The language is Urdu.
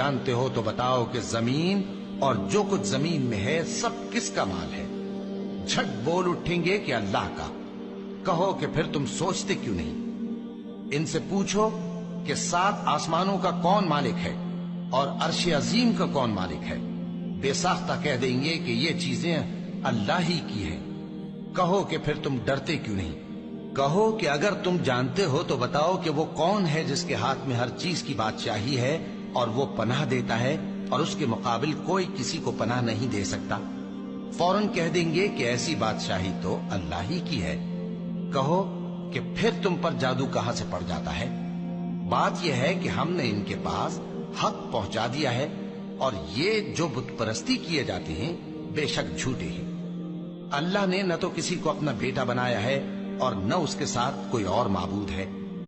جانتے ہو تو بتاؤ کہ زمین اور جو کچھ زمین میں ہے سب کس کا مال ہے؟ جھٹ بول اٹھیں گے کہ اللہ کا۔ کہو کہ پھر تم سوچتے کیوں نہیں؟ ان سے پوچھو کہ 7 آسمانوں کا کون مالک ہے اور عرش عظیم کا کون مالک ہے؟ بے ساختہ کہہ دیں گے کہ یہ چیزیں اللہ ہی کی ہیں۔ کہو کہ پھر تم ڈرتے کیوں نہیں؟ کہو کہ اگر تم جانتے ہو تو بتاؤ کہ وہ کون ہے جس کے ہاتھ میں ہر چیز کی بادشاہی ہے اور وہ پناہ دیتا ہے اور اس کے مقابل کوئی کسی کو پناہ نہیں دے سکتا؟ فوراً کہہ دیں گے کہ ایسی بادشاہی تو اللہ ہی کی ہے۔ کہو کہ پھر تم پر جادو کہاں سے پڑ جاتا ہے؟ بات یہ ہے کہ ہم نے ان کے پاس حق پہنچا دیا ہے اور یہ جو بت پرستی کیے جاتے ہیں بے شک جھوٹے ہیں۔ اللہ نے نہ تو کسی کو اپنا بیٹا بنایا ہے اور نہ اس کے ساتھ کوئی اور معبود ہے۔